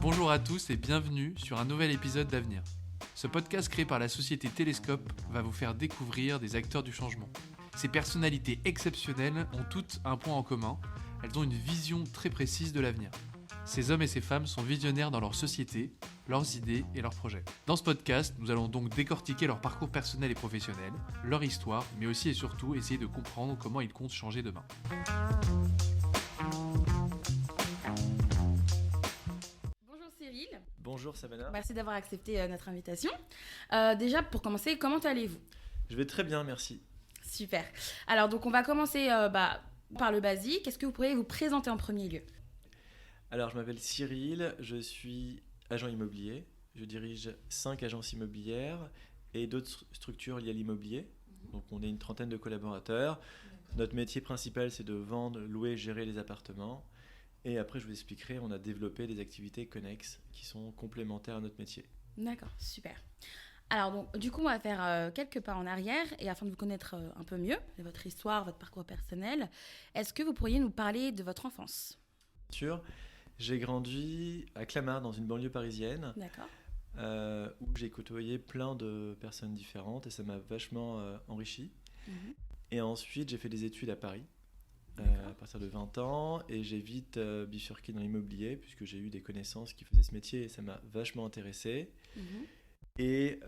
Bonjour à tous et bienvenue sur un nouvel épisode d'Avenir. Ce podcast créé par la société Télescope va vous faire découvrir des acteurs du changement. Ces personnalités exceptionnelles ont toutes un point en commun, elles ont une vision très précise de l'avenir. Ces hommes et ces femmes sont visionnaires dans leur société, leurs idées et leurs projets. Dans ce podcast, nous allons donc décortiquer leur parcours personnel et professionnel, leur histoire, mais aussi et surtout essayer de comprendre comment ils comptent changer demain. Bonjour Savannah. Merci d'avoir accepté notre invitation. Déjà, pour commencer, comment allez-vous ? Je vais très bien, merci. Super. Alors, donc, on va commencer par le basique. Est-ce que vous pourriez vous présenter en premier lieu ? Alors, je m'appelle Cyril, je suis agent immobilier. Je dirige 5 agences immobilières et d'autres structures liées à l'immobilier. Donc, on est une trentaine de collaborateurs. Notre métier principal, c'est de vendre, louer, gérer les appartements. Et après, je vous expliquerai, on a développé des activités connexes qui sont complémentaires à notre métier. D'accord, super. Alors, donc, du coup, on va faire quelques pas en arrière. Et afin de vous connaître un peu mieux, votre histoire, votre parcours personnel, est-ce que vous pourriez nous parler de votre enfance ? Bien sûr, j'ai grandi à Clamart, dans une banlieue parisienne. D'accord. Où j'ai côtoyé plein de personnes différentes et ça m'a vachement enrichi. Et ensuite, j'ai fait des études à Paris. À partir de 20 ans, et j'ai vite bifurqué dans l'immobilier puisque j'ai eu des connaissances qui faisaient ce métier et ça m'a vachement intéressé. Et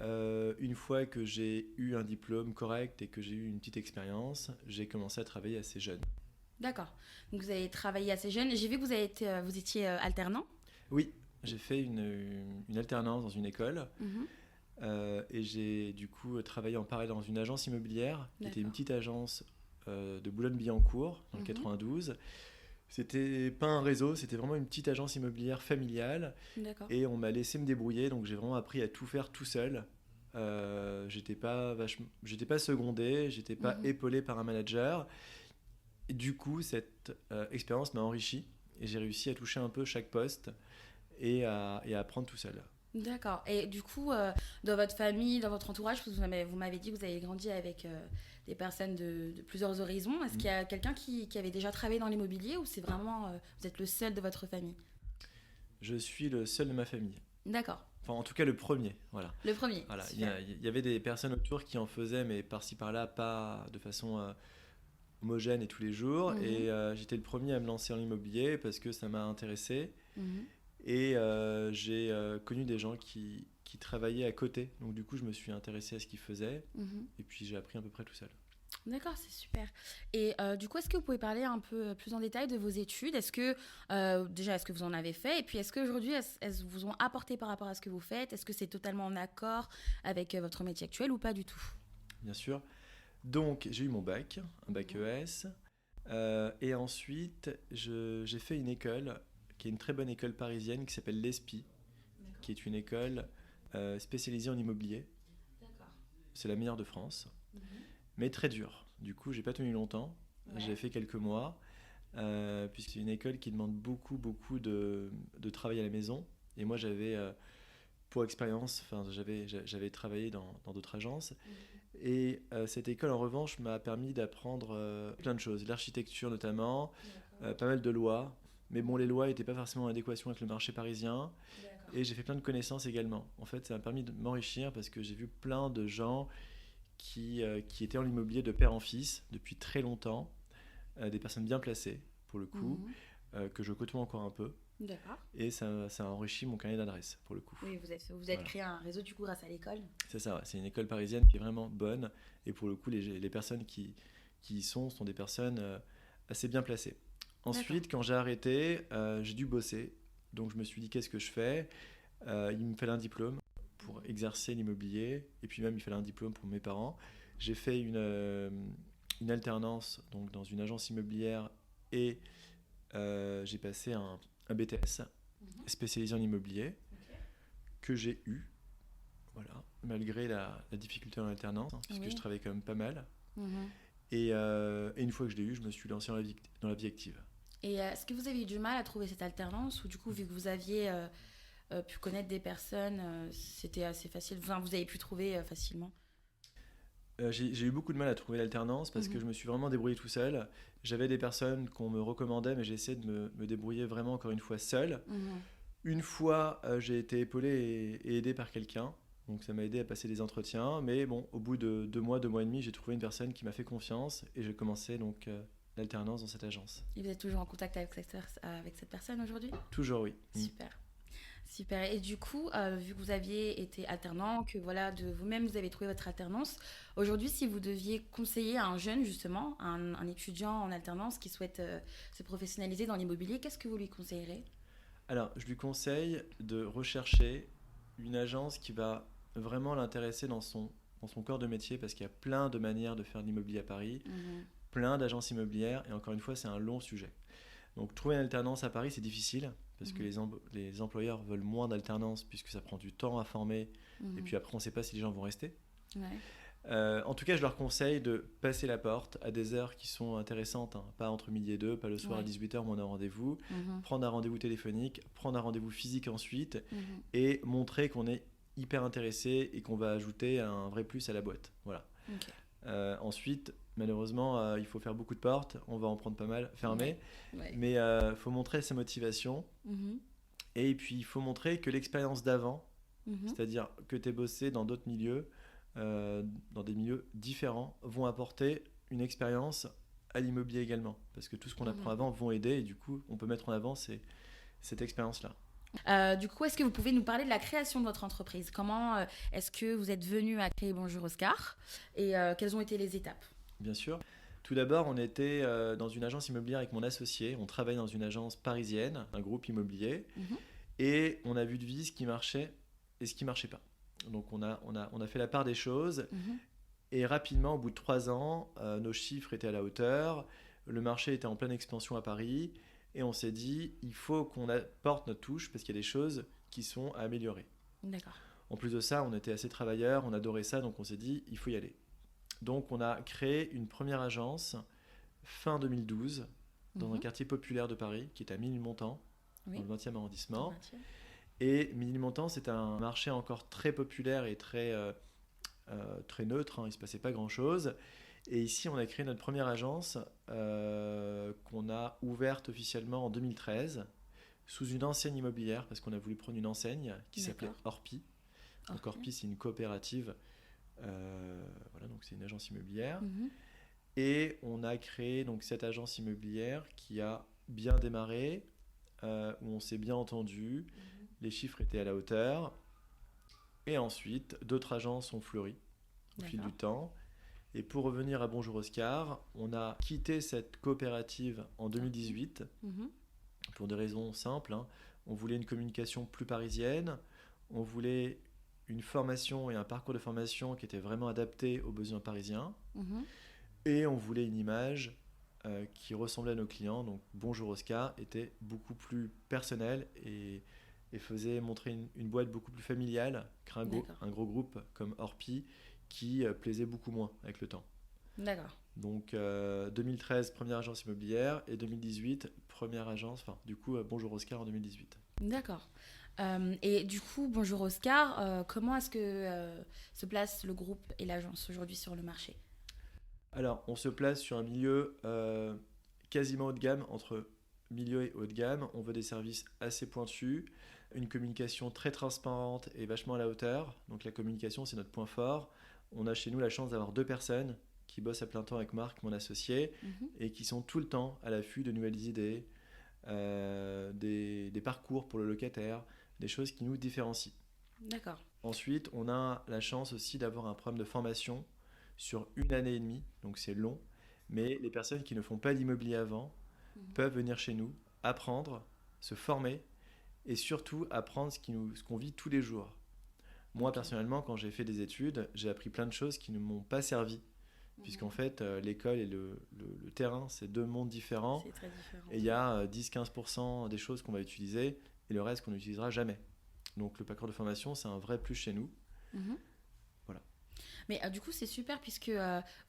une fois que j'ai eu un diplôme correct et que j'ai eu une petite expérience, j'ai commencé à travailler assez jeune. D'accord. Donc vous avez travaillé assez jeune. J'ai vu que vous étiez alternant. Oui, j'ai fait une alternance dans une école. Et j'ai du coup travaillé en parallèle dans une agence immobilière qui était une petite agence de Boulogne-Billancourt dans le 92. C'était pas un réseau, c'était vraiment une petite agence immobilière familiale. D'accord. Et on m'a laissé me débrouiller, donc j'ai vraiment appris à tout faire tout seul. J'étais pas secondé, j'étais pas épaulé par un manager. Et du coup, cette expérience m'a enrichi et j'ai réussi à toucher un peu chaque poste et à apprendre tout seul. D'accord. Et du coup, dans votre famille, dans votre entourage, vous m'avez dit que vous avez grandi avec des personnes de plusieurs horizons. Est-ce qu'il y a quelqu'un qui avait déjà travaillé dans l'immobilier ou c'est vraiment, vous êtes le seul de votre famille ? Je suis le seul de ma famille. D'accord. Enfin, en tout cas, le premier. Voilà. Le premier. Voilà. Il y avait des personnes autour qui en faisaient, mais par-ci par-là, pas de façon homogène et tous les jours. Et j'étais le premier à me lancer en immobilier parce que ça m'a intéressé. Et j'ai connu des gens qui travaillaient à côté. Donc du coup, je me suis intéressé à ce qu'ils faisaient. Et puis j'ai appris à peu près tout seul. D'accord, c'est super. Et du coup, est-ce que vous pouvez parler un peu plus en détail de vos études ? Est-ce que vous en avez fait ? Et puis, est-ce qu'aujourd'hui, elles vous ont apporté par rapport à ce que vous faites ? Est-ce que c'est totalement en accord avec votre métier actuel ou pas du tout ? Bien sûr. Donc, j'ai eu mon bac, un bac ES. Et ensuite, j'ai fait une école qui est une très bonne école parisienne qui s'appelle l'ESPI, qui est une école spécialisée en immobilier. D'accord. C'est la meilleure de France, mais très dure. Du coup, j'ai pas tenu longtemps. J'ai fait quelques mois, puisque c'est une école qui demande beaucoup de travail à la maison. Et moi, j'avais, pour expérience, j'avais travaillé dans d'autres agences. Et cette école, en revanche, m'a permis d'apprendre plein de choses. L'architecture notamment, pas mal de lois. Mais bon, les lois n'étaient pas forcément en adéquation avec le marché parisien. D'accord. Et j'ai fait plein de connaissances également. En fait, ça m'a permis de m'enrichir parce que j'ai vu plein de gens qui étaient en immobilier de père en fils depuis très longtemps. Des personnes bien placées, pour le coup, que je côtoie encore un peu. D'accord. Et ça a enrichi mon carnet d'adresses, pour le coup. Oui, vous avez créé un réseau du coup grâce à l'école. C'est ça, ouais. C'est une école parisienne qui est vraiment bonne. Et pour le coup, les personnes qui y sont des personnes assez bien placées. Ensuite, quand j'ai arrêté, j'ai dû bosser. Donc, je me suis dit, qu'est-ce que je fais ? Il me fallait un diplôme pour exercer l'immobilier. Et puis même, il fallait un diplôme pour mes parents. J'ai fait une alternance donc, dans une agence immobilière et j'ai passé un BTS spécialisé en immobilier que j'ai eu, voilà, malgré la difficulté en alternance, puisque je travaillais quand même pas mal. Et une fois que je l'ai eu, je me suis lancé dans la vie active. Et est-ce que vous avez eu du mal à trouver cette alternance ou du coup, vu que vous aviez pu connaître des personnes, c'était assez facile, enfin, vous avez pu trouver facilement ? J'ai eu beaucoup de mal à trouver l'alternance parce que je me suis vraiment débrouillé tout seul. J'avais des personnes qu'on me recommandait, mais j'ai essayé de me débrouiller vraiment encore une fois seul. Une fois, j'ai été épaulé et aidé par quelqu'un. Donc ça m'a aidé à passer des entretiens. Mais bon, au bout de 2 mois et demi, j'ai trouvé une personne qui m'a fait confiance et j'ai commencé donc l'alternance dans cette agence. Et vous êtes toujours en contact avec cette personne aujourd'hui? Toujours, oui. Super. Super. Et du coup, vu que vous aviez été alternant, que voilà, de vous-même, vous avez trouvé votre alternance, aujourd'hui, si vous deviez conseiller à un jeune, justement, un étudiant en alternance qui souhaite se professionnaliser dans l'immobilier, qu'est-ce que vous lui conseillerez? Alors, je lui conseille de rechercher une agence qui va vraiment l'intéresser dans son corps de métier, parce qu'il y a plein de manières de faire de l'immobilier à Paris, plein d'agences immobilières, et encore une fois, c'est un long sujet. Donc, trouver une alternance à Paris, c'est difficile, parce que les employeurs veulent moins d'alternance, puisque ça prend du temps à former, et puis après, on ne sait pas si les gens vont rester. En tout cas, je leur conseille de passer la porte à des heures qui sont intéressantes, hein, pas entre midi et 2, pas le soir à 18h où on a un rendez-vous, prendre un rendez-vous téléphonique, prendre un rendez-vous physique ensuite, et montrer qu'on est hyper intéressé et qu'on va ajouter un vrai plus à la boîte. Voilà. Ensuite, malheureusement, il faut faire beaucoup de portes, on va en prendre pas mal fermées, mais il faut montrer sa motivation, et puis il faut montrer que l'expérience d'avant, c'est-à-dire que tu es bossé dans d'autres milieux, dans des milieux différents, vont apporter une expérience à l'immobilier également, parce que tout ce qu'on apprend avant vont aider, et du coup on peut mettre en avant cette expérience-là. Du coup, est-ce que vous pouvez nous parler de la création de votre entreprise? Comment est-ce que vous êtes venu à créer Bonjour Oscar, et quelles ont été les étapes? Bien sûr. Tout d'abord, on était dans une agence immobilière avec mon associé, on travaille dans une agence parisienne, un groupe immobilier, et on a vu de vie ce qui marchait et ce qui ne marchait pas. Donc on a fait la part des choses, et rapidement, au bout de 3 ans, nos chiffres étaient à la hauteur, le marché était en pleine expansion à Paris, et on s'est dit, il faut qu'on apporte notre touche, parce qu'il y a des choses qui sont à améliorer. D'accord. En plus de ça, on était assez travailleurs, on adorait ça, donc on s'est dit, il faut y aller. Donc on a créé une première agence fin 2012, dans un quartier populaire de Paris, qui est à Ménilmontant, dans le 20e arrondissement. Et Ménilmontant, c'est un marché encore très populaire et très neutre, hein, il ne se passait pas grand-chose. Et ici, on a créé notre première agence qu'on a ouverte officiellement en 2013, sous une enseigne immobilière, parce qu'on a voulu prendre une enseigne qui s'appelait Orpi. Donc Orpi, c'est une coopérative, voilà, donc c'est une agence immobilière. Et on a créé donc cette agence immobilière qui a bien démarré, où on s'est bien entendu, les chiffres étaient à la hauteur, et ensuite d'autres agences ont fleuri au fil du temps. Et pour revenir à Bonjour Oscar, on a quitté cette coopérative en 2018 pour des raisons simples, hein. On voulait une communication plus parisienne, on voulait une formation et un parcours de formation qui était vraiment adapté aux besoins parisiens, et on voulait une image qui ressemblait à nos clients. Donc Bonjour Oscar était beaucoup plus personnel et faisait montrer une boîte beaucoup plus familiale qu'un gros groupe comme Orpi qui plaisait beaucoup moins avec le temps. D'accord. Donc 2013, première agence immobilière, et 2018, première agence, enfin du coup Bonjour Oscar en 2018. D'accord. Et du coup, Bonjour Oscar, comment est-ce que se place le groupe et l'agence aujourd'hui sur le marché? Alors, on se place sur un milieu quasiment haut de gamme, entre milieu et haut de gamme. On veut des services assez pointus, une communication très transparente et vachement à la hauteur. Donc la communication, c'est notre point fort. On a chez nous la chance d'avoir 2 personnes qui bossent à plein temps avec Marc, mon associé, et qui sont tout le temps à l'affût de nouvelles idées, des parcours pour le locataire, des choses qui nous différencient. D'accord. Ensuite, on a la chance aussi d'avoir un programme de formation sur 1 année et demie, donc c'est long, mais les personnes qui ne font pas d'immobilier avant peuvent venir chez nous, apprendre, se former, et surtout apprendre ce qu'on vit tous les jours. Moi, personnellement, quand j'ai fait des études, j'ai appris plein de choses qui ne m'ont pas servi, puisqu'en fait, l'école et le terrain, c'est 2 mondes différents. C'est très différent. Et il y a 10-15% des choses qu'on va utiliser, et le reste qu'on n'utilisera jamais. Donc le parcours de formation, c'est un vrai plus chez nous. Voilà. Mais du coup, c'est super, puisque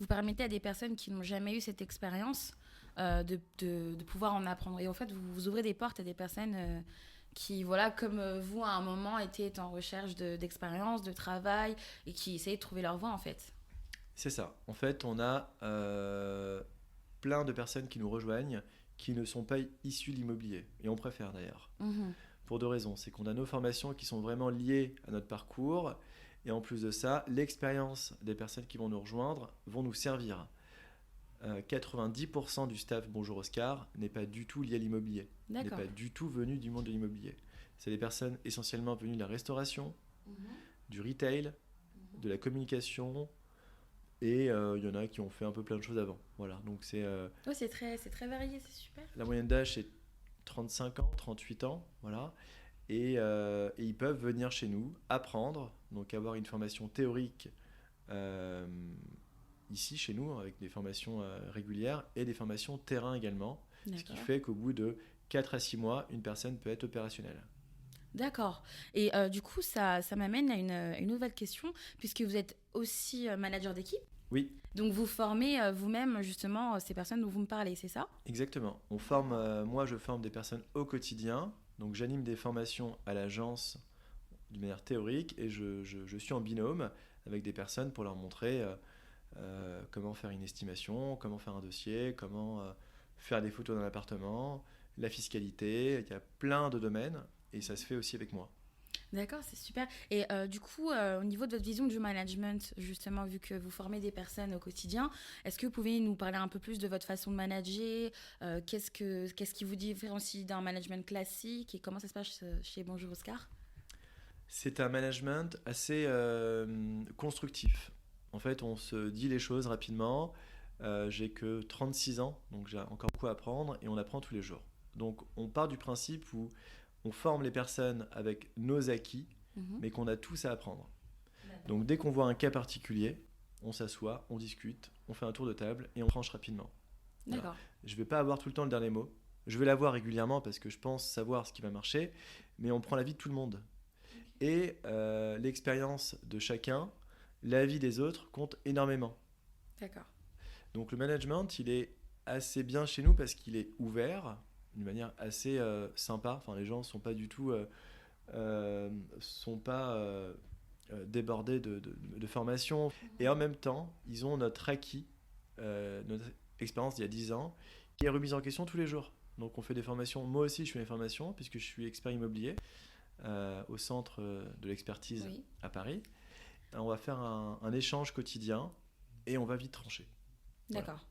vous permettez à des personnes qui n'ont jamais eu cette expérience de pouvoir en apprendre. Et en fait, vous ouvrez des portes à des personnes qui, voilà, comme vous, à un moment, étaient en recherche d'expérience, de travail, et qui essayaient de trouver leur voie, en fait. C'est ça. En fait, on a plein de personnes qui nous rejoignent qui ne sont pas issues de l'immobilier. Et on préfère d'ailleurs. pour 2 raisons. C'est qu'on a nos formations qui sont vraiment liées à notre parcours, et en plus de ça, l'expérience des personnes qui vont nous rejoindre vont nous servir. 90% du staff Bonjour Oscar n'est pas du tout lié à l'immobilier, n'est pas du tout venu du monde de l'immobilier. C'est des personnes essentiellement venues de la restauration, du retail, de la communication, et il y en a qui ont fait un peu plein de choses avant. Voilà, donc c'est très varié, c'est super. la moyenne d'âge c'est 35 ans, 38 ans, voilà. Et ils peuvent venir chez nous apprendre, donc avoir une formation théorique ici chez nous, avec des formations régulières et des formations terrain également. D'accord. Ce qui fait qu'au bout de 4 à 6 mois, une personne peut être opérationnelle. D'accord. Et du coup, ça m'amène à une nouvelle question, puisque vous êtes aussi manager d'équipe. Oui. Donc vous formez vous-même justement ces personnes dont vous me parlez, c'est ça? Exactement. Moi je forme des personnes au quotidien, donc j'anime des formations à l'agence d'une manière théorique, et je suis en binôme avec des personnes pour leur montrer comment faire une estimation, comment faire un dossier, comment faire des photos d'un appartement, la fiscalité, il y a plein de domaines, et ça se fait aussi avec moi. D'accord, c'est super. Et du coup, au niveau de votre vision du management, justement, vu que vous formez des personnes au quotidien, est-ce que vous pouvez nous parler un peu plus de votre façon de manager? Qu'est-ce qui vous différencie d'un management classique, et comment ça se passe chez Bonjour Oscar? C'est un management assez constructif. En fait, on se dit les choses rapidement. J'ai que 36 ans, donc j'ai encore beaucoup à apprendre, et on apprend tous les jours. Donc on part du principe où on forme les personnes avec nos acquis, mais qu'on a tous à apprendre. Donc dès qu'on voit un cas particulier, on s'assoit, on discute, on fait un tour de table et on tranche rapidement. D'accord. Voilà. Je ne vais pas avoir tout le temps le dernier mot. Je vais l'avoir régulièrement parce que je pense savoir ce qui va marcher, mais on prend l'avis de tout le monde. Et l'expérience de chacun, l'avis des autres compte énormément. D'accord. Donc le management, il est assez bien chez nous parce qu'il est ouvert, d'une manière assez sympa. Enfin, les gens sont pas du tout débordés de formation. Et en même temps, ils ont notre acquis, notre expérience d'il y a 10 ans, qui est remise en question tous les jours. Donc on fait des formations. Moi aussi, je fais des formations puisque je suis expert immobilier au centre de l'expertise à Paris. On va faire un échange quotidien et on va vite trancher. D'accord. Voilà.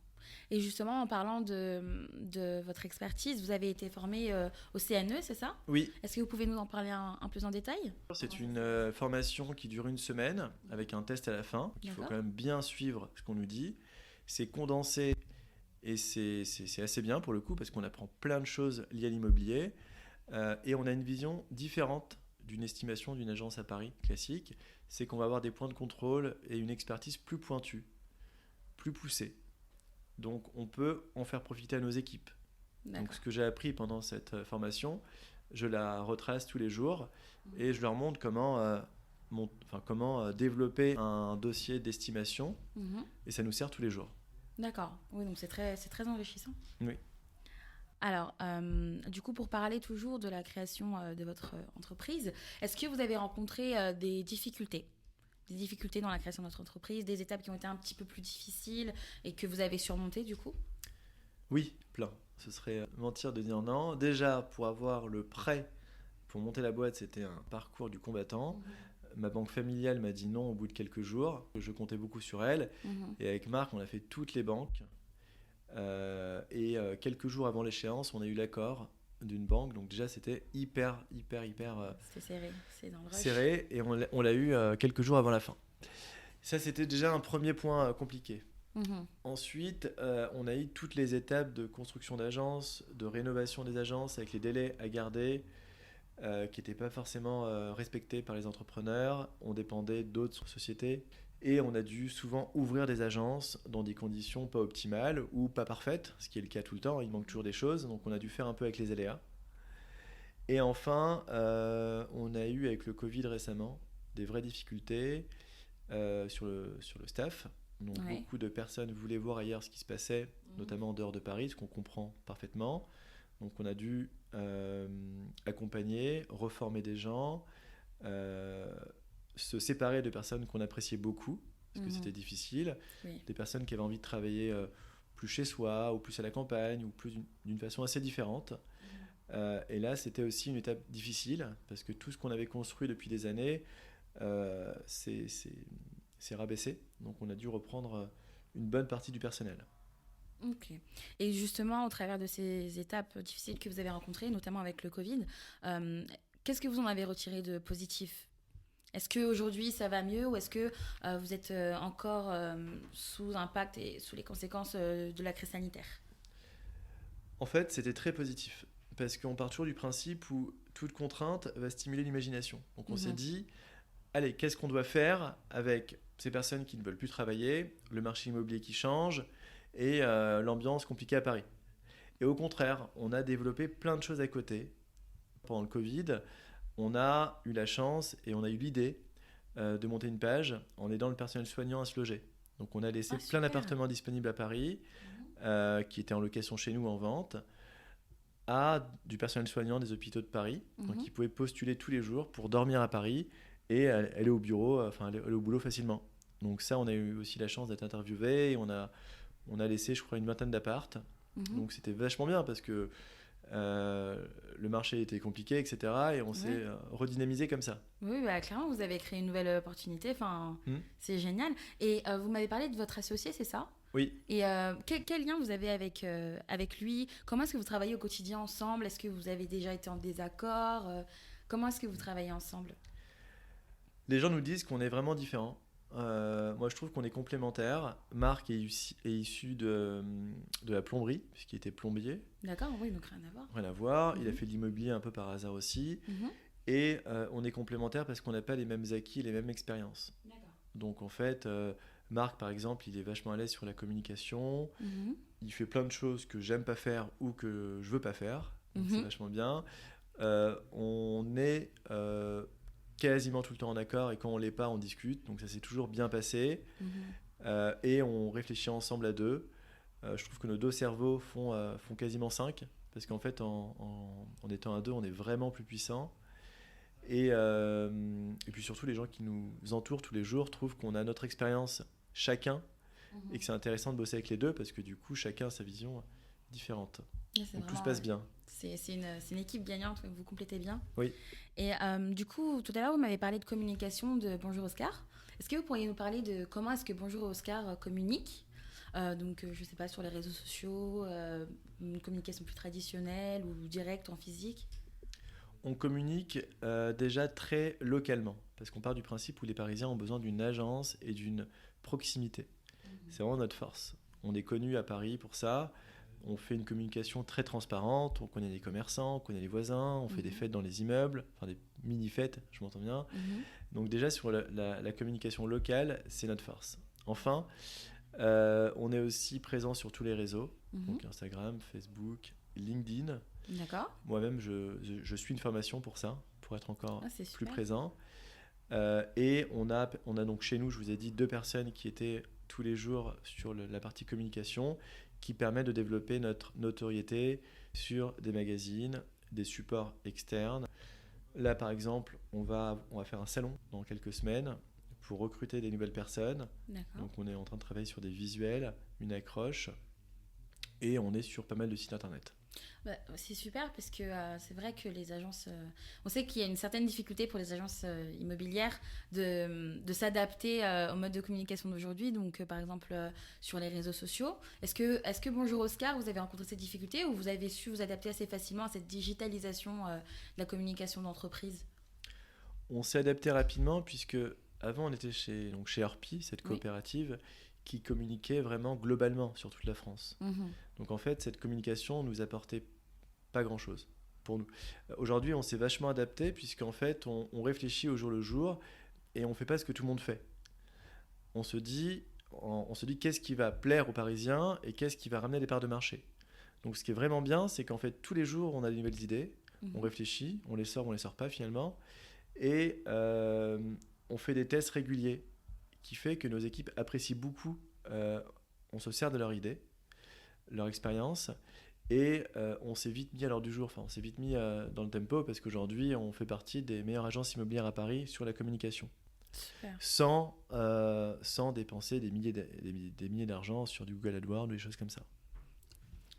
Et justement, en parlant de votre expertise, vous avez été formé au CNE, c'est ça? Oui. Est-ce que vous pouvez nous en parler un peu en détail? C'est une formation qui dure 1 semaine avec un test à la fin. Il faut quand même bien suivre ce qu'on nous dit. C'est condensé et c'est assez bien pour le coup parce qu'on apprend plein de choses liées à l'immobilier et on a une vision différente d'une estimation d'une agence à Paris classique. C'est qu'on va avoir des points de contrôle et une expertise plus pointue, plus poussée. Donc on peut en faire profiter à nos équipes. D'accord. Donc ce que j'ai appris pendant cette formation, je la retrace tous les jours et je leur montre comment développer un dossier d'estimation et ça nous sert tous les jours. D'accord, oui, donc c'est très enrichissant. Oui. Alors, du coup, pour parler toujours de la création de votre entreprise, est-ce que vous avez rencontré des difficultés dans la création de votre entreprise, des étapes qui ont été un petit peu plus difficiles et que vous avez surmontées du coup? Oui, plein. Ce serait mentir de dire non. Déjà, pour avoir le prêt pour monter la boîte, c'était un parcours du combattant. Ma banque familiale m'a dit non au bout de quelques jours. Je comptais beaucoup sur elle. Et avec Marc, on a fait toutes les banques. Et quelques jours avant l'échéance, on a eu l'accord d'une banque. Donc déjà, c'était hyper C'était serré, c'est dans le rush. serré. Et on l'a eu quelques jours avant la fin. Ça, c'était déjà un premier point compliqué. Ensuite, on a eu toutes les étapes de construction d'agences, de rénovation des agences avec les délais à garder qui n'étaient pas forcément respectés par les entrepreneurs. On dépendait d'autres sociétés et on a dû souvent ouvrir des agences dans des conditions pas optimales ou pas parfaites, ce qui est le cas tout le temps. Il manque toujours des choses, donc on a dû faire un peu avec les aléas. Et enfin, on a eu avec le Covid récemment des vraies difficultés sur le staff. Donc beaucoup de personnes voulaient voir ailleurs ce qui se passait, notamment en dehors de Paris, ce qu'on comprend parfaitement. Donc on a dû accompagner, reformer des gens, se séparer de personnes qu'on appréciait beaucoup, parce que c'était difficile, des personnes qui avaient envie de travailler plus chez soi, ou plus à la campagne, ou plus d'une façon assez différente. Et là, c'était aussi une étape difficile parce que tout ce qu'on avait construit depuis des années s'est rabaissé. Donc, on a dû reprendre une bonne partie du personnel. Ok. Et justement, au travers de ces étapes difficiles que vous avez rencontrées, notamment avec le Covid, qu'est-ce que vous en avez retiré de positif? Est-ce qu'aujourd'hui ça va mieux ou est-ce que vous êtes encore sous impact et sous les conséquences de la crise sanitaire? En fait, c'était très positif parce qu'on part toujours du principe où toute contrainte va stimuler l'imagination. Donc, on s'est dit, allez, qu'est-ce qu'on doit faire avec ces personnes qui ne veulent plus travailler, le marché immobilier qui change et l'ambiance compliquée à Paris. Et au contraire, on a développé plein de choses à côté. Pendant le Covid, on a eu la chance et on a eu l'idée de monter une page en aidant le personnel soignant à se loger. Donc on a laissé plein d'appartements disponibles à Paris, qui étaient en location chez nous en vente, à du personnel soignant des hôpitaux de Paris, donc qui pouvaient postuler tous les jours pour dormir à Paris et aller au bureau, aller au boulot facilement. Donc ça, on a eu aussi la chance d'être interviewé et on a laissé, je crois, une vingtaine d'appartes. Donc c'était vachement bien parce que le marché était compliqué, etc. Et on s'est redynamisé comme ça. Oui, bah, clairement, vous avez créé une nouvelle opportunité. Enfin, c'est génial. Et vous m'avez parlé de votre associé, c'est ça? Oui. Et quel lien vous avez avec lui? Comment est-ce que vous travaillez au quotidien ensemble? Est-ce que vous avez déjà été en désaccord? Comment est-ce que vous travaillez ensemble? Les gens nous disent qu'on est vraiment différents. Moi, je trouve qu'on est complémentaires. Marc est issu de la plomberie, puisqu'il était plombier. D'accord, oui, donc rien à voir. Rien à voir. Il a fait de l'immobilier un peu par hasard aussi. Et on est complémentaires parce qu'on n'a pas les mêmes acquis et les mêmes expériences. D'accord. Donc, en fait, Marc, par exemple, il est vachement à l'aise sur la communication. Il fait plein de choses que j'aime pas faire ou que je veux pas faire. Donc, c'est vachement bien. On est quasiment tout le temps en accord et quand on l'est pas, on discute. Donc ça s'est toujours bien passé. Et on réfléchit ensemble à deux. Je trouve que nos deux cerveaux font quasiment 5 parce qu'en fait, en étant à deux, on est vraiment plus puissant. Et puis surtout, les gens qui nous entourent tous les jours trouvent qu'on a notre expérience chacun et que c'est intéressant de bosser avec les deux parce que du coup, chacun a sa vision différente. Donc tout se passe bien. C'est une équipe gagnante, vous complétez bien. Oui. Et du coup, tout à l'heure, vous m'avez parlé de communication de Bonjour Oscar. Est-ce que vous pourriez nous parler de comment est-ce que Bonjour Oscar communique? Donc, je ne sais pas, sur les réseaux sociaux, une communication plus traditionnelle ou directe en physique? On communique déjà très localement, parce qu'on part du principe où les Parisiens ont besoin d'une agence et d'une proximité. C'est vraiment notre force. On est connu à Paris pour ça. On fait une communication très transparente, on connaît les commerçants, on connaît les voisins, on fait des fêtes dans les immeubles, enfin des mini-fêtes, je m'entends bien. Donc déjà sur la communication locale, c'est notre force. Enfin, on est aussi présent sur tous les réseaux, donc Instagram, Facebook, LinkedIn. D'accord. Moi-même, je suis une formation pour ça, pour être encore plus présent. Et on a donc chez nous, je vous ai dit, 2 personnes qui étaient tous les jours sur la partie communication, qui permet de développer notre notoriété sur des magazines, des supports externes. Là, par exemple, on va faire un salon dans quelques semaines pour recruter des nouvelles personnes. D'accord. Donc, on est en train de travailler sur des visuels, une accroche, et on est sur pas mal de sites internet. Bah, c'est super parce que c'est vrai que les agences, on sait qu'il y a une certaine difficulté pour les agences immobilières de s'adapter au mode de communication d'aujourd'hui. Donc par exemple sur les réseaux sociaux, est-ce que Bonjour Oscar, vous avez rencontré ces difficultés ou vous avez su vous adapter assez facilement à cette digitalisation de la communication d'entreprise? On s'est adapté rapidement puisque avant on était chez Orpi, cette coopérative qui communiquait vraiment globalement sur toute la France. Donc en fait, cette communication nous apportait pas grand-chose pour nous. Aujourd'hui, on s'est vachement adapté puisqu'en fait, on réfléchit au jour le jour et on fait pas ce que tout le monde fait. On se dit qu'est-ce qui va plaire aux Parisiens et qu'est-ce qui va ramener des parts de marché. Donc ce qui est vraiment bien, c'est qu'en fait, tous les jours, on a de nouvelles idées, on réfléchit, on les sort pas finalement, et on fait des tests réguliers qui fait que nos équipes apprécient beaucoup. On se sert de leurs idées, leur expérience, et on s'est vite mis à l'ordre du jour. Enfin, on s'est vite mis dans le tempo parce qu'aujourd'hui, on fait partie des meilleures agences immobilières à Paris sur la communication. Super. Sans dépenser des milliers d'argent sur du Google AdWords ou des choses comme ça.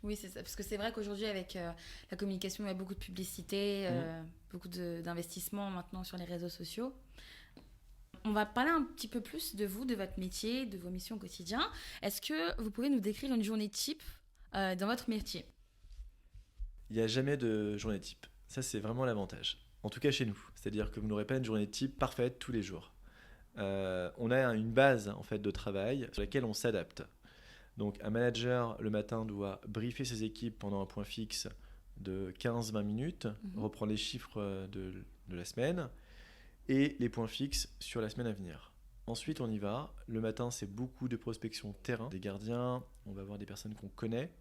Oui, c'est ça. Parce que c'est vrai qu'aujourd'hui, avec la communication, il y a beaucoup de publicité, beaucoup d'investissements maintenant sur les réseaux sociaux. On va parler un petit peu plus de vous, de votre métier, de vos missions au quotidien. Est-ce que vous pouvez nous décrire une journée type dans votre métier? Il n'y a jamais de journée type. Ça, c'est vraiment l'avantage. En tout cas chez nous. C'est-à-dire que vous n'aurez pas une journée type parfaite tous les jours. On a une base en fait, de travail sur laquelle on s'adapte. Donc un manager, le matin, doit briefer ses équipes pendant un point fixe de 15-20 minutes, reprendre les chiffres de la semaine et les points fixes sur la semaine à venir. Ensuite, on y va. Le matin, c'est beaucoup de prospection terrain, des gardiens, on va voir des personnes qu'on connaît.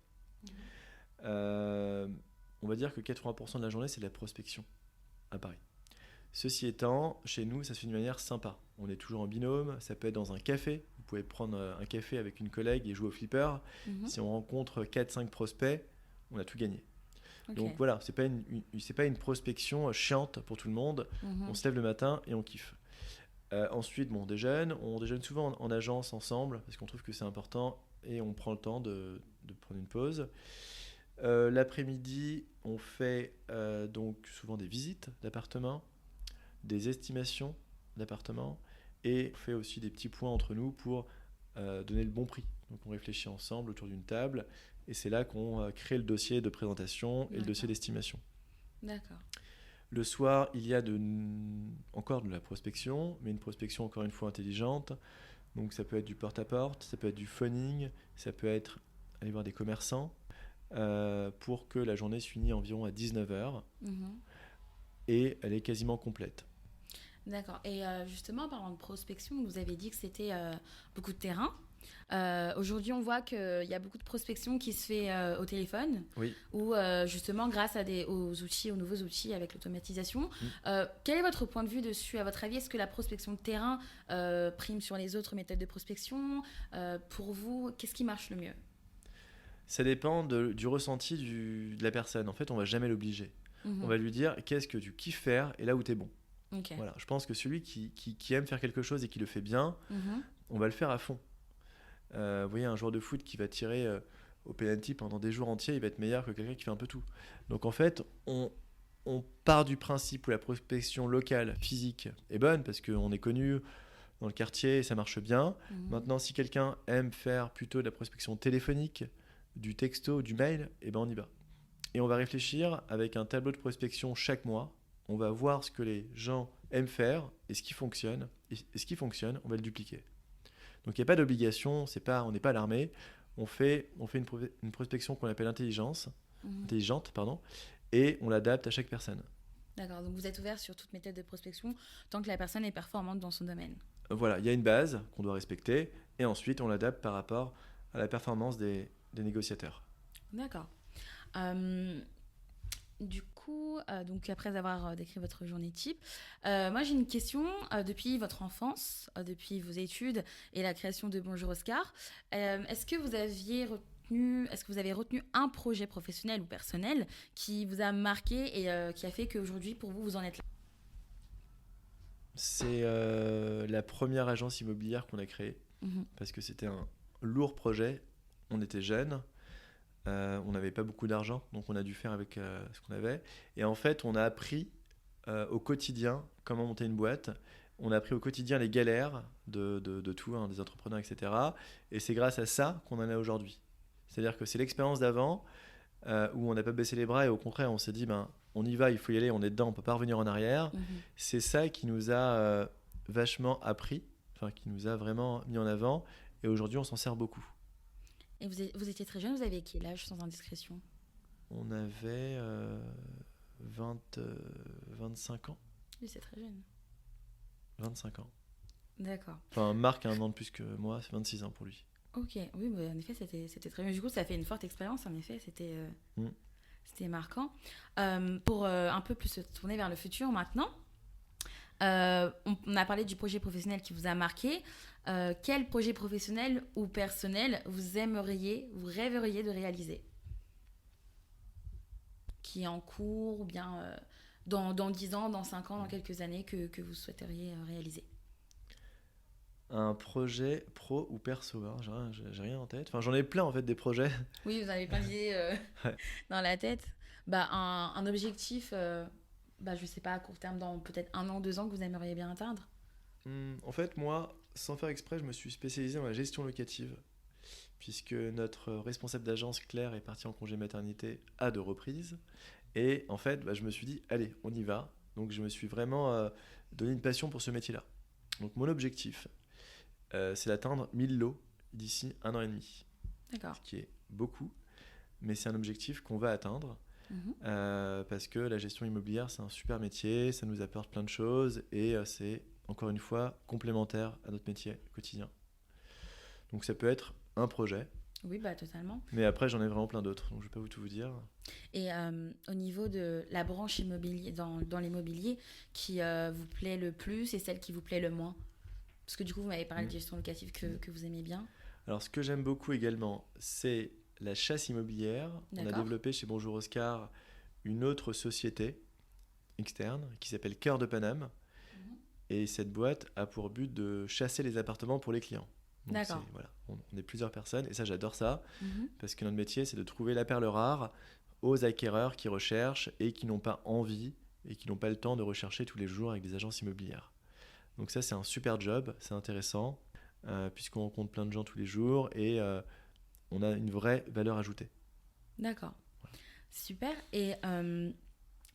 On va dire que 80% de la journée, c'est de la prospection à Paris. Ceci étant, chez nous, ça se fait d'une manière sympa. On est toujours en binôme, ça peut être dans un café. Vous pouvez prendre un café avec une collègue et jouer au flipper. Si on rencontre 4-5 prospects, on a tout gagné. Okay. Donc voilà, c'est pas une prospection chiante pour tout le monde. On se lève le matin et on kiffe. Ensuite, on déjeune souvent en agence ensemble parce qu'on trouve que c'est important et on prend le temps de prendre une pause. L'après-midi, on fait donc souvent des visites d'appartements, des estimations d'appartements et on fait aussi des petits points entre nous pour donner le bon prix. Donc on réfléchit ensemble autour d'une table et c'est là qu'on crée le dossier de présentation et le dossier d'estimation. D'accord. Le soir, il y a encore de la prospection, mais une prospection encore une fois intelligente. Donc ça peut être du porte-à-porte, ça peut être du phoning, ça peut être aller voir des commerçants pour que la journée se finisse environ à 19h et elle est quasiment complète. D'accord. Et justement, en parlant de prospection, vous avez dit que c'était beaucoup de terrain. Aujourd'hui, on voit qu'il y a beaucoup de prospection qui se fait au téléphone, ou justement grâce aux nouveaux outils avec l'automatisation. Quel est votre point de vue dessus, à votre avis? Est-ce que la prospection de terrain prime sur les autres méthodes de prospection? Pour vous, qu'est-ce qui marche le mieux? Ça dépend du ressenti de la personne. En fait, on ne va jamais l'obliger. On va lui dire qu'est-ce que tu kiffes faire et là où tu es bon. Okay. Voilà. Je pense que celui qui aime faire quelque chose et qui le fait bien, on va le faire à fond. Vous voyez, un joueur de foot qui va tirer au penalty pendant des jours entiers, il va être meilleur que quelqu'un qui fait un peu tout. Donc en fait, on part du principe où la prospection locale, physique, est bonne parce qu'on est connu dans le quartier et ça marche bien. Maintenant, si quelqu'un aime faire plutôt de la prospection téléphonique, du texto, du mail, eh ben on y va. Et on va réfléchir avec un tableau de prospection chaque mois. On va voir ce que les gens aiment faire et ce qui fonctionne. Et ce qui fonctionne, on va le dupliquer. Donc il n'y a pas d'obligation, on n'est pas alarmé. On fait une prospection qu'on appelle intelligente, et on l'adapte à chaque personne. D'accord, donc vous êtes ouvert sur toute méthode de prospection tant que la personne est performante dans son domaine. Voilà, il y a une base qu'on doit respecter et ensuite on l'adapte par rapport à la performance des négociateurs. D'accord. Du coup, donc après avoir décrit votre journée type, moi j'ai une question. Depuis votre enfance, depuis vos études et la création de Bonjour Oscar, est-ce que vous avez retenu un projet professionnel ou personnel qui vous a marqué et qui a fait qu'aujourd'hui, pour vous, vous en êtes là? C'est la première agence immobilière qu'on a créée parce que c'était un lourd projet. On était jeunes. On n'avait pas beaucoup d'argent, donc on a dû faire avec ce qu'on avait. Et en fait, on a appris au quotidien comment monter une boîte. On a appris au quotidien les galères de tout, des entrepreneurs, etc. Et c'est grâce à ça qu'on en a aujourd'hui. C'est-à-dire que c'est l'expérience d'avant où on n'a pas baissé les bras et au contraire, on s'est dit, on y va, il faut y aller, on est dedans, on ne peut pas revenir en arrière. C'est ça qui nous a vachement appris, qui nous a vraiment mis en avant. Et aujourd'hui, on s'en sert beaucoup. Et vous étiez très jeune, vous aviez quel âge sans indiscrétion? On avait 25 ans. Oui, c'est très jeune. 25 ans. D'accord. Enfin, Marc a un an de plus que moi, c'est 26 ans pour lui. Ok, oui, mais en effet, c'était très bien. Du coup, ça fait une forte expérience, en effet, c'était marquant. Pour un peu plus se tourner vers le futur maintenant, on a parlé du projet professionnel qui vous a marqué. Quel projet professionnel ou personnel vous rêveriez de réaliser? Qui est en cours ou bien dans 10 ans, dans 5 ans, dans quelques années que vous souhaiteriez réaliser? Un projet pro ou perso, hein, j'ai rien en tête. Enfin, j'en ai plein en fait des projets. Oui, vous avez plein d'idées Ouais. dans la tête. Bah, un objectif, bah, je sais pas, à court terme, dans peut-être 1 an, 2 ans, que vous aimeriez bien atteindre. En fait, moi, sans faire exprès, je me suis spécialisé dans la gestion locative, puisque notre responsable d'agence, Claire, est partie en congé maternité à 2 reprises. Et en fait, bah, je me suis dit, allez, on y va. Donc, je me suis vraiment donné une passion pour ce métier-là. Donc, mon objectif, c'est d'atteindre 1000 lots d'ici 1 an et demi. D'accord. Ce qui est beaucoup, mais c'est un objectif qu'on va atteindre. Mhm. Parce que la gestion immobilière, c'est un super métier, ça nous apporte plein de choses et c'est, encore une fois, complémentaire à notre métier quotidien. Donc ça peut être un projet, Oui, bah, totalement. mais après j'en ai vraiment plein d'autres, donc je ne vais pas tout vous dire. Et au niveau de la branche immobilier, dans l'immobilier, qui vous plaît le plus et celle qui vous plaît le moins? Parce que du coup, vous m'avez parlé de gestion locative que vous aimez bien. Alors ce que j'aime beaucoup également, c'est la chasse immobilière. On a D'accord. développé chez Bonjour Oscar une autre société externe qui s'appelle Cœur de Paname. Et cette boîte a pour but de chasser les appartements pour les clients. Donc D'accord. voilà, on est plusieurs personnes et ça j'adore ça Mhm. parce que notre métier c'est de trouver la perle rare aux acquéreurs qui recherchent et qui n'ont pas envie et qui n'ont pas le temps de rechercher tous les jours avec des agences immobilières. Donc ça c'est un super job, c'est intéressant puisqu'on rencontre plein de gens tous les jours et on a une vraie valeur ajoutée. D'accord. Super. Et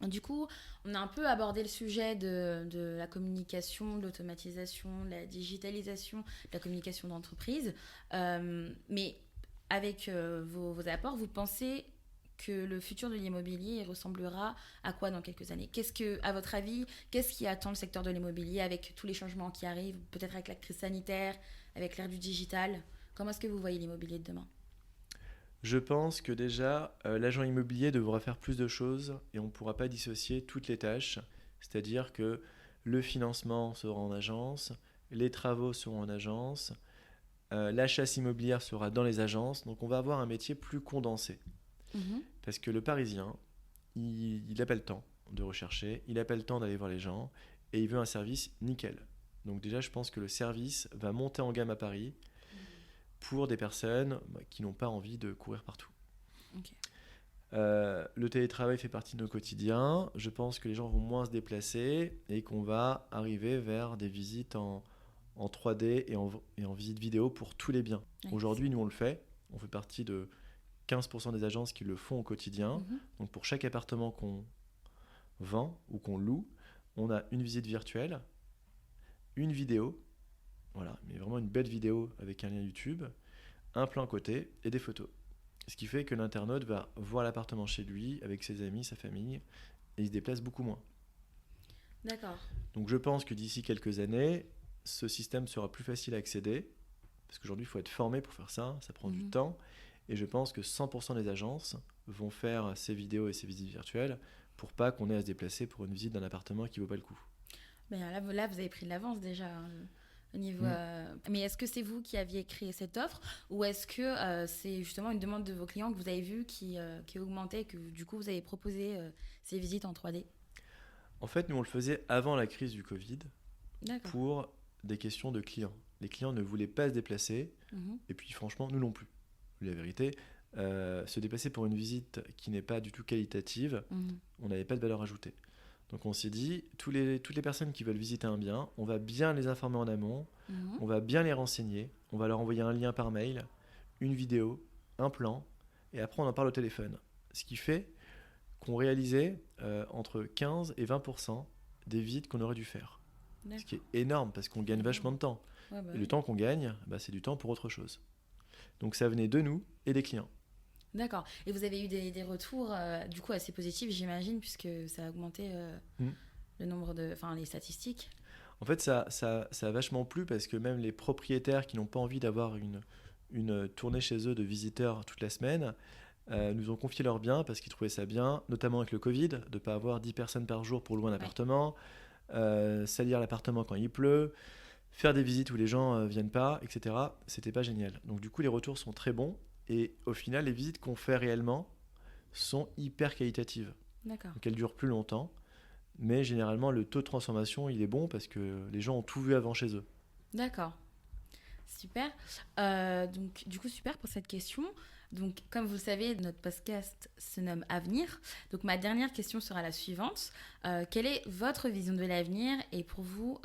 du coup, on a un peu abordé le sujet de la communication, de l'automatisation, de la digitalisation, de la communication d'entreprise. Mais avec vos apports, vous pensez que le futur de l'immobilier ressemblera à quoi dans quelques années? À votre avis, qu'est-ce qui attend le secteur de l'immobilier avec tous les changements qui arrivent, peut-être avec la crise sanitaire, avec l'ère du digital? Comment est-ce que vous voyez l'immobilier de demain? Je pense que déjà, l'agent immobilier devra faire plus de choses et on ne pourra pas dissocier toutes les tâches. C'est-à-dire que le financement sera en agence, les travaux seront en agence, la chasse immobilière sera dans les agences. Donc on va avoir un métier plus condensé. Mhm. Parce que le Parisien, il n'a pas le temps de rechercher, il n'a pas le temps d'aller voir les gens et il veut un service nickel. Donc déjà, je pense que le service va monter en gamme à Paris pour des personnes qui n'ont pas envie de courir partout. Ok. Le télétravail fait partie de nos quotidiens. Je pense que les gens vont moins se déplacer et qu'on va arriver vers des visites en 3D et en visite vidéo pour tous les biens. Ouais. Aujourd'hui, nous, on le fait. On fait partie de 15% des agences qui le font au quotidien. Mhm. Donc, pour chaque appartement qu'on vend ou qu'on loue, on a une visite virtuelle, une vidéo, voilà, mais vraiment une belle vidéo avec un lien YouTube, un plan à côté et des photos. Ce qui fait que l'internaute va voir l'appartement chez lui, avec ses amis, sa famille, et il se déplace beaucoup moins. D'accord. Donc je pense que d'ici quelques années, ce système sera plus facile à accéder, parce qu'aujourd'hui il faut être formé pour faire ça, ça prend du temps, et je pense que 100% des agences vont faire ces vidéos et ces visites virtuelles pour pas qu'on ait à se déplacer pour une visite d'un appartement qui vaut pas le coup. Ben là, vous avez pris de l'avance déjà hein, au niveau. Mais est-ce que c'est vous qui aviez créé cette offre ou est-ce que c'est justement une demande de vos clients que vous avez vue qui augmentait et que du coup vous avez proposé ces visites en 3D? En fait, nous on le faisait avant la crise du Covid D'accord. pour des questions de clients. Les clients ne voulaient pas se déplacer Mhm. et puis franchement, nous non plus. La vérité, se déplacer pour une visite qui n'est pas du tout qualitative, Mhm. on n'avait pas de valeur ajoutée. Donc on s'est dit, toutes les personnes qui veulent visiter un bien, on va bien les informer en amont, Mhm. on va bien les renseigner, on va leur envoyer un lien par mail, une vidéo, un plan, et après on en parle au téléphone. Ce qui fait qu'on réalisait entre 15 et 20% des visites qu'on aurait dû faire. Ce D'accord. qui est énorme parce qu'on gagne vachement de temps. Ouais, bah Et oui. le temps qu'on gagne, c'est du temps pour autre chose. Donc ça venait de nous et des clients. D'accord. Et vous avez eu des retours du coup assez positifs, j'imagine, puisque ça a augmenté le nombre les statistiques. En fait, ça a vachement plu parce que même les propriétaires qui n'ont pas envie d'avoir une tournée chez eux de visiteurs toute la semaine nous ont confié leurs biens parce qu'ils trouvaient ça bien, notamment avec le Covid, de ne pas avoir 10 personnes par jour pour louer un appartement, salir l'appartement quand il pleut, faire des visites où les gens viennent pas, etc. C'était pas génial. Donc du coup, les retours sont très bons et au final, les visites qu'on fait réellement sont hyper qualitatives. D'accord. Donc elles durent plus longtemps, mais généralement le taux de transformation il est bon parce que les gens ont tout vu avant chez eux. D'accord. Super. Donc, du coup, super pour cette question. Donc, comme vous le savez, notre podcast se nomme Avenir. Donc, ma dernière question sera la suivante. Quelle est votre vision de l'avenir? Et pour vous,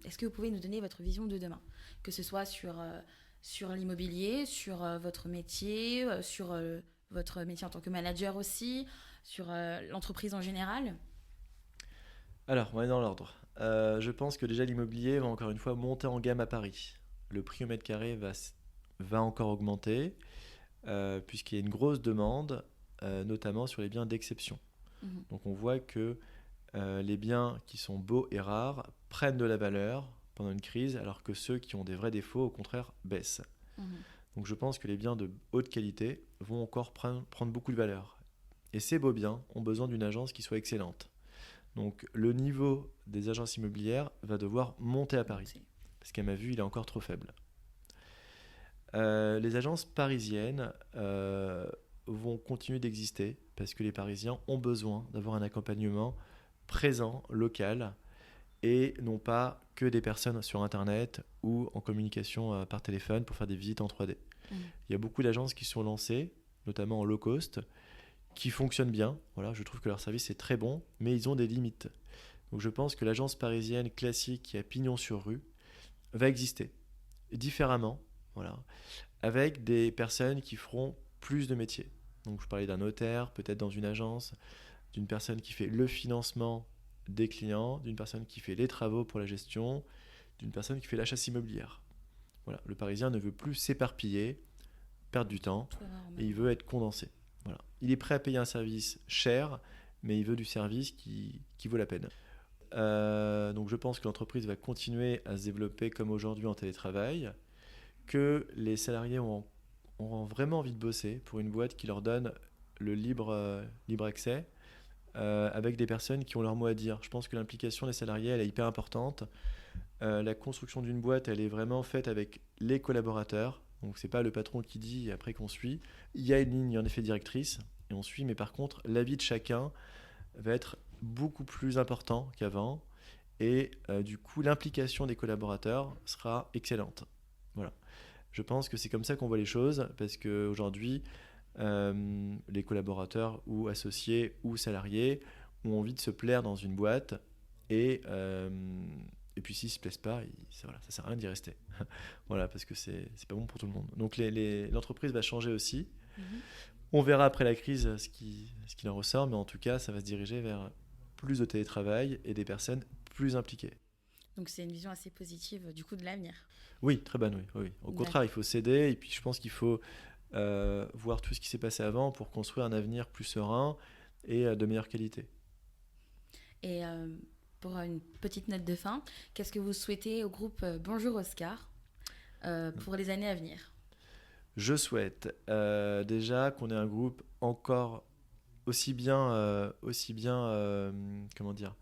est-ce que vous pouvez nous donner votre vision de demain? Que ce soit sur l'immobilier, sur votre métier, sur votre métier en tant que manager aussi, sur l'entreprise en général? Alors, on va dans l'ordre. Je pense que déjà l'immobilier va encore une fois monter en gamme à Paris. Le prix au mètre carré va encore augmenter puisqu'il y a une grosse demande, notamment sur les biens d'exception. Donc on voit que les biens qui sont beaux et rares prennent de la valeur pendant une crise, alors que ceux qui ont des vrais défauts, au contraire, baissent. Donc je pense que les biens de haute qualité vont encore prendre beaucoup de valeur. Et ces beaux biens ont besoin d'une agence qui soit excellente. Donc le niveau des agences immobilières va devoir monter à Paris, parce qu'à ma vue, il est encore trop faible. Les agences parisiennes vont continuer d'exister, parce que les Parisiens ont besoin d'avoir un accompagnement présent, local, et non pas que des personnes sur Internet ou en communication par téléphone pour faire des visites en 3D. Il y a beaucoup d'agences qui sont lancées, notamment en low cost, qui fonctionnent bien. Voilà, je trouve que leur service est très bon, mais ils ont des limites. Donc je pense que l'agence parisienne classique qui a pignon sur rue va exister différemment, voilà, avec des personnes qui feront plus de métiers. Donc je parlais d'un notaire, peut-être dans une agence, d'une personne qui fait le financement des clients, d'une personne qui fait les travaux pour la gestion, d'une personne qui fait la chasse immobilière. Voilà, le Parisien ne veut plus s'éparpiller, perdre du temps, et il veut être condensé. Voilà. Il est prêt à payer un service cher, mais il veut du service qui vaut la peine. Donc je pense que l'entreprise va continuer à se développer comme aujourd'hui en télétravail, que les salariés auront vraiment envie de bosser pour une boîte qui leur donne le libre accès, avec des personnes qui ont leur mot à dire. Je pense que l'implication des salariés, elle est hyper importante. La construction d'une boîte, elle est vraiment faite avec les collaborateurs. Donc c'est pas le patron qui dit et après qu'on suit. Il y a une ligne en effet directrice et on suit, mais par contre l'avis de chacun va être beaucoup plus important qu'avant et du coup l'implication des collaborateurs sera excellente. Voilà. Je pense que c'est comme ça qu'on voit les choses, parce qu'aujourd'hui les collaborateurs ou associés ou salariés ont envie de se plaire dans une boîte et puis s'ils ne se plaisent pas, voilà, ça ne sert à rien d'y rester. Voilà, parce que c'est pas bon pour tout le monde. Donc l'entreprise va changer aussi. On verra après la crise ce qu'il en ressort, mais en tout cas, ça va se diriger vers plus de télétravail et des personnes plus impliquées. Donc c'est une vision assez positive du coup de l'avenir. Oui, très bonne, oui. Au contraire, il faut s'aider et puis je pense qu'il faut voir tout ce qui s'est passé avant pour construire un avenir plus serein et de meilleure qualité. Et pour une petite note de fin, qu'est-ce que vous souhaitez au groupe Bonjour Oscar pour les années à venir? Je souhaite déjà qu'on ait un groupe encore aussi bien comment dire,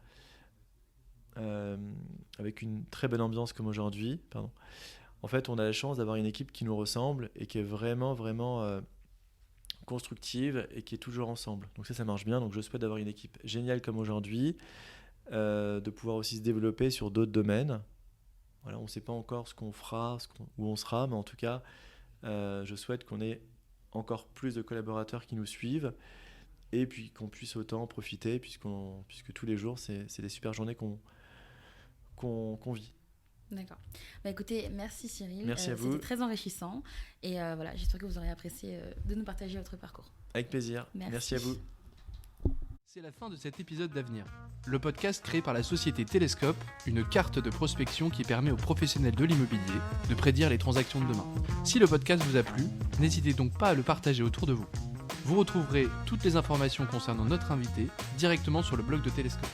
avec une très bonne ambiance comme aujourd'hui. En fait, on a la chance d'avoir une équipe qui nous ressemble et qui est vraiment constructive et qui est toujours ensemble. Donc ça marche bien. Donc je souhaite d'avoir une équipe géniale comme aujourd'hui, de pouvoir aussi se développer sur d'autres domaines. Voilà, on ne sait pas encore ce qu'on fera, où on sera, mais en tout cas, je souhaite qu'on ait encore plus de collaborateurs qui nous suivent et puis qu'on puisse autant en profiter puisque tous les jours, c'est des super journées qu'on vit. D'accord. Écoutez, merci Cyril. Merci à vous. C'était très enrichissant et voilà, j'espère que vous aurez apprécié de nous partager votre parcours. Avec plaisir. Merci à vous. C'est la fin de cet épisode d'Avenir, le podcast créé par la société Télescope, une carte de prospection qui permet aux professionnels de l'immobilier de prédire les transactions de demain. Si le podcast vous a plu, n'hésitez donc pas à le partager autour de vous. Vous retrouverez toutes les informations concernant notre invité directement sur le blog de Télescope.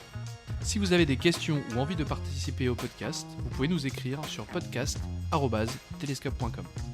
Si vous avez des questions ou envie de participer au podcast, vous pouvez nous écrire sur podcast@telescope.com.